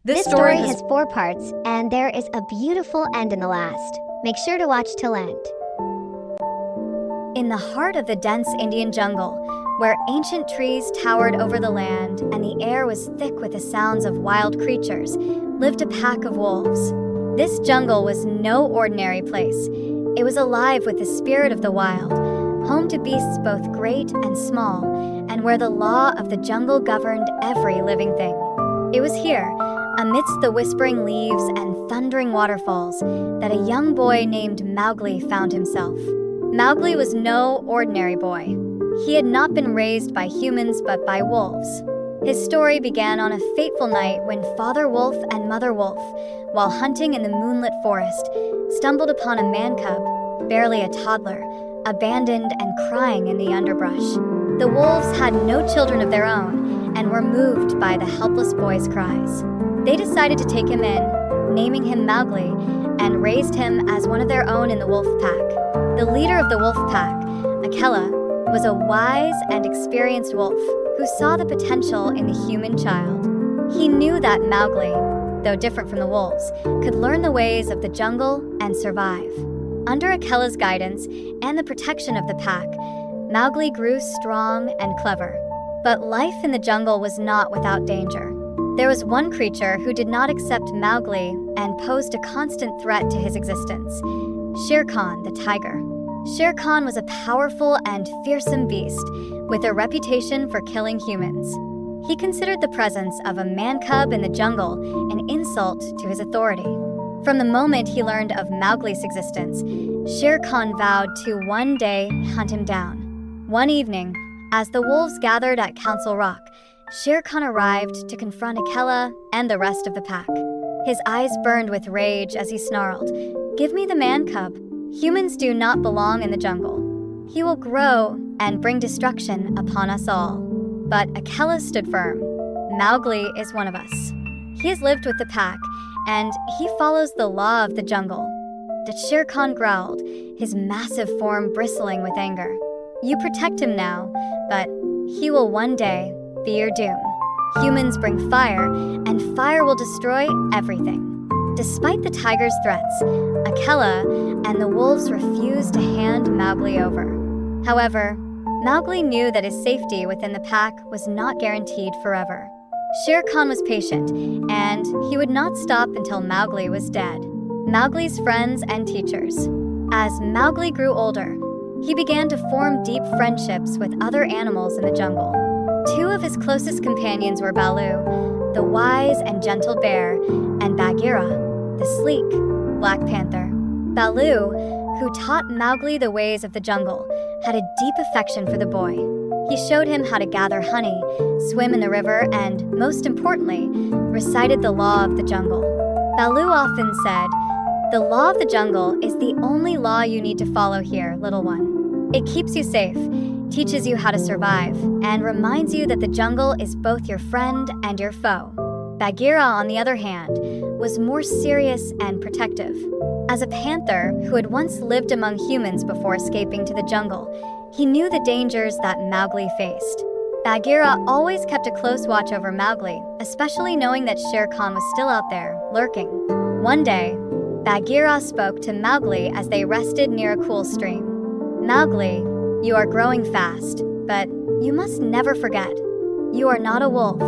This story has 4 parts, and there is a beautiful end in the last. Make sure to watch till end. In the heart of the dense Indian jungle, where ancient trees towered over the land and the air was thick with the sounds of wild creatures, lived a pack of wolves. This jungle was no ordinary place. It was alive with the spirit of the wild, home to beasts both great and small, and where the law of the jungle governed every living thing. It was here, amidst the whispering leaves and thundering waterfalls, that a young boy named Mowgli found himself. Mowgli was no ordinary boy. He had not been raised by humans but by wolves. His story began on a fateful night when Father Wolf and Mother Wolf, while hunting in the moonlit forest, stumbled upon a man cub, barely a toddler, abandoned and crying in the underbrush. The wolves had no children of their own and were moved by the helpless boy's cries. They decided to take him in, naming him Mowgli, and raised him as one of their own in the wolf pack. The leader of the wolf pack, Akela, was a wise and experienced wolf who saw the potential in the human child. He knew that Mowgli, though different from the wolves, could learn the ways of the jungle and survive. Under Akela's guidance and the protection of the pack, Mowgli grew strong and clever. But life in the jungle was not without danger. There was one creature who did not accept Mowgli and posed a constant threat to his existence: Shere Khan, the tiger. Shere Khan was a powerful and fearsome beast with a reputation for killing humans. He considered the presence of a man cub in the jungle an insult to his authority. From the moment he learned of Mowgli's existence, Shere Khan vowed to one day hunt him down. One evening, as the wolves gathered at Council Rock, Shere Khan arrived to confront Akela and the rest of the pack. His eyes burned with rage as he snarled, "Give me the man cub. Humans do not belong in the jungle. He will grow and bring destruction upon us all." But Akela stood firm. "Mowgli is one of us. He has lived with the pack, and he follows the law of the jungle." The Shere Khan growled, his massive form bristling with anger. "You protect him now, but he will one day be your doom. Humans bring fire, and fire will destroy everything." Despite the tiger's threats, Akela and the wolves refused to hand Mowgli over. However, Mowgli knew that his safety within the pack was not guaranteed forever. Shere Khan was patient, and he would not stop until Mowgli was dead. Mowgli's friends and teachers. As Mowgli grew older, he began to form deep friendships with other animals in the jungle. 2 of his closest companions were Baloo, the wise and gentle bear, and Bageera, the sleek Black Panther. Baloo, who taught Mowgli the ways of the jungle, had a deep affection for the boy. He showed him how to gather honey, swim in the river, and, most importantly, recited the law of the jungle. Baloo often said, "The law of the jungle is the only law you need to follow here, little one. It keeps you safe, teaches you how to survive, and reminds you that the jungle is both your friend and your foe." Bagheera, on the other hand, was more serious and protective. As a panther who had once lived among humans before escaping to the jungle, he knew the dangers that Mowgli faced. Bagheera always kept a close watch over Mowgli, especially knowing that Shere Khan was still out there, lurking. One day, Bagheera spoke to Mowgli as they rested near a cool stream. "Mowgli, you are growing fast, but you must never forget, you are not a wolf.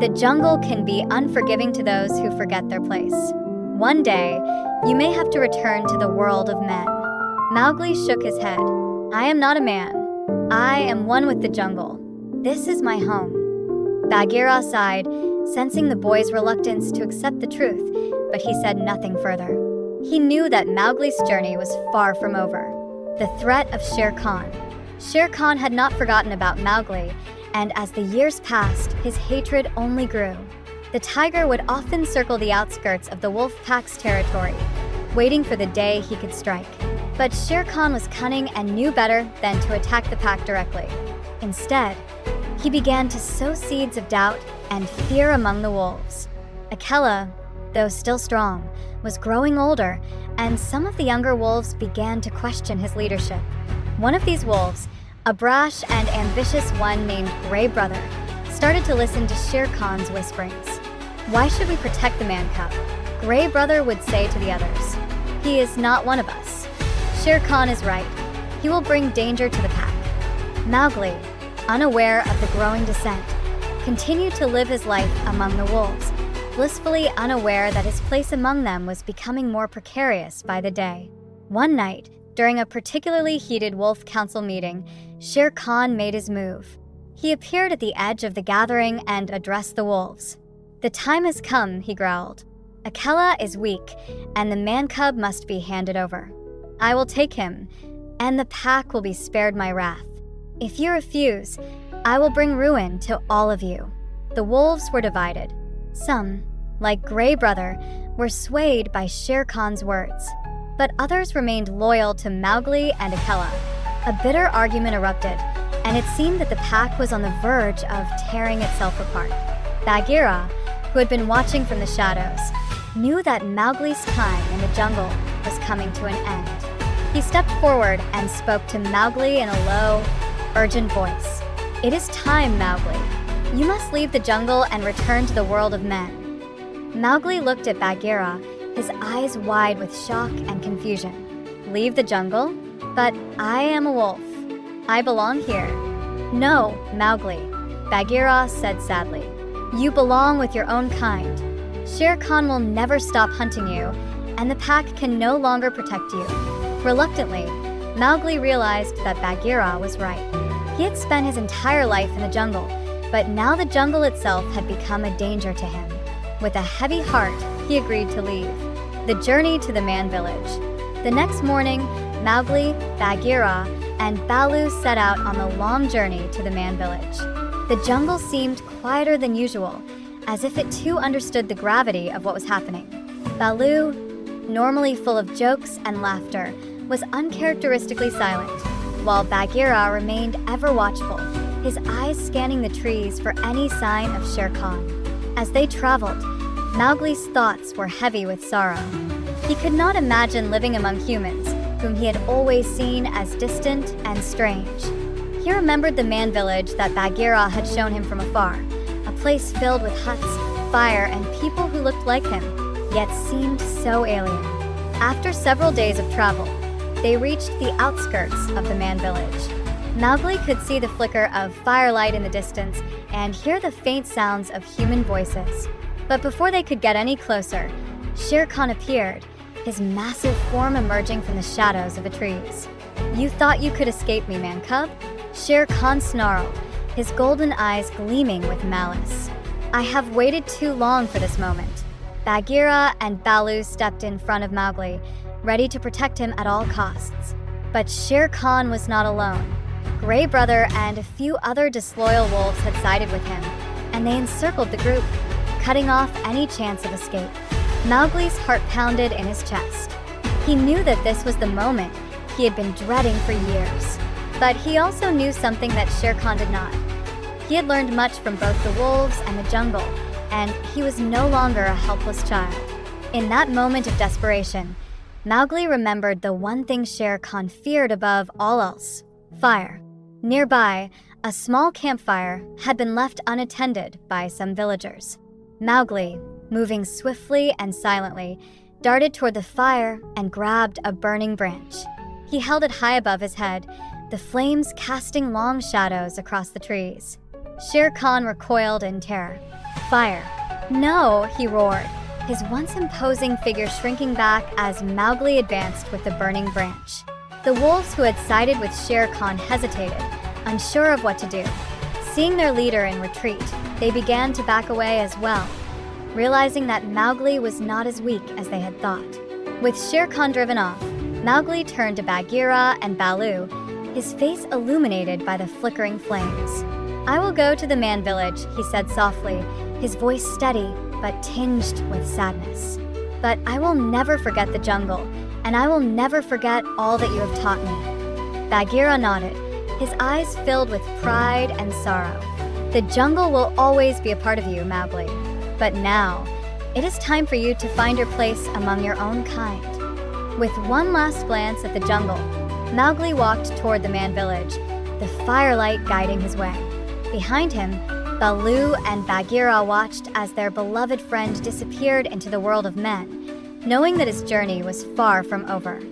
The jungle can be unforgiving to those who forget their place. One day, you may have to return to the world of men." Mowgli shook his head. "I am not a man. I am one with the jungle. This is my home." Bagheera sighed, sensing the boy's reluctance to accept the truth, but he said nothing further. He knew that Mowgli's journey was far from over. The threat of Shere Khan. Shere Khan had not forgotten about Mowgli, and as the years passed, his hatred only grew. The tiger would often circle the outskirts of the wolf pack's territory, waiting for the day he could strike. But Shere Khan was cunning and knew better than to attack the pack directly. Instead, he began to sow seeds of doubt and fear among the wolves. Akela, though still strong, was growing older, and some of the younger wolves began to question his leadership. One of these wolves, a brash and ambitious one named Gray Brother, started to listen to Shere Khan's whisperings. Why should we protect the man cub? Gray Brother would say to the others. He is not one of us. Shere Khan is right. He will bring danger to the pack. Mowgli, unaware of the growing descent, continued to live his life among the wolves, blissfully unaware that his place among them was becoming more precarious by the day. One night, during a particularly heated wolf council meeting, Shere Khan made his move. He appeared at the edge of the gathering and addressed the wolves. "The time has come," he growled. "Akela is weak, and the man cub must be handed over. I will take him, and the pack will be spared my wrath. If you refuse, I will bring ruin to all of you." The wolves were divided. Some, like Gray Brother, were swayed by Shere Khan's words, but others remained loyal to Mowgli and Akela. A bitter argument erupted, and it seemed that the pack was on the verge of tearing itself apart. Bageera, who had been watching from the shadows, knew that Mowgli's time in the jungle was coming to an end. He stepped forward and spoke to Mowgli in a low, urgent voice. "It is time, Mowgli. You must leave the jungle and return to the world of men." Mowgli looked at Bageera, his eyes wide with shock and confusion. "Leave the jungle? But I am a wolf. I belong here." "No, Mowgli," Bageera said sadly. "You belong with your own kind. Shere Khan will never stop hunting you, and the pack can no longer protect you." Reluctantly, Mowgli realized that Bageera was right. He had spent his entire life in the jungle, but now the jungle itself had become a danger to him. With a heavy heart, he agreed to leave. The journey to the man village. The next morning, Mowgli, Bageera, and Baloo set out on the long journey to the man village. The jungle seemed quieter than usual, as if it too understood the gravity of what was happening. Baloo, normally full of jokes and laughter, was uncharacteristically silent, while Bageera remained ever watchful, his eyes scanning the trees for any sign of Shere Khan. As they traveled, Mowgli's thoughts were heavy with sorrow. He could not imagine living among humans, whom he had always seen as distant and strange. He remembered the man village that Bageera had shown him from afar, a place filled with huts, fire, and people who looked like him, yet seemed so alien. After several days of travel, they reached the outskirts of the man village. Mowgli could see the flicker of firelight in the distance and hear the faint sounds of human voices. But before they could get any closer, Shere Khan appeared, his massive form emerging from the shadows of the trees. "You thought you could escape me, man cub?" Shere Khan snarled, his golden eyes gleaming with malice. "I have waited too long for this moment." Bageera and Baloo stepped in front of Mowgli, ready to protect him at all costs. But Shere Khan was not alone. Gray Brother and a few other disloyal wolves had sided with him, and they encircled the group, cutting off any chance of escape. Mowgli's heart pounded in his chest. He knew that this was the moment he had been dreading for years. But he also knew something that Shere Khan did not. He had learned much from both the wolves and the jungle, and he was no longer a helpless child. In that moment of desperation, Mowgli remembered the one thing Shere Khan feared above all else: fire. Nearby, a small campfire had been left unattended by some villagers. Mowgli, moving swiftly and silently, darted toward the fire and grabbed a burning branch. He held it high above his head, the flames casting long shadows across the trees. Shere Khan recoiled in terror. "Fire! No!" he roared, his once imposing figure shrinking back as Mowgli advanced with the burning branch. The wolves who had sided with Shere Khan hesitated, unsure of what to do. Seeing their leader in retreat, they began to back away as well, realizing that Mowgli was not as weak as they had thought. With Shere Khan driven off, Mowgli turned to Bageera and Baloo, his face illuminated by the flickering flames. "I will go to the man village," he said softly, his voice steady but tinged with sadness. "But I will never forget the jungle, and I will never forget all that you have taught me." Bageera nodded, his eyes filled with pride and sorrow. "The jungle will always be a part of you, Mowgli. But now, it is time for you to find your place among your own kind." With one last glance at the jungle, Mowgli walked toward the man village, the firelight guiding his way. Behind him, Baloo and Bagheera watched as their beloved friend disappeared into the world of men, knowing that his journey was far from over.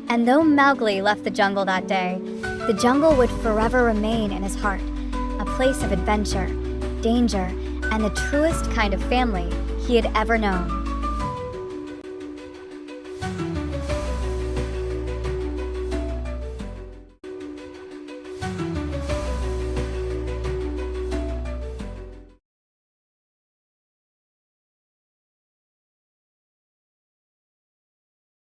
And though Mowgli left the jungle that day, the jungle would forever remain in his heart, a place of adventure, danger, and the truest kind of family he had ever known.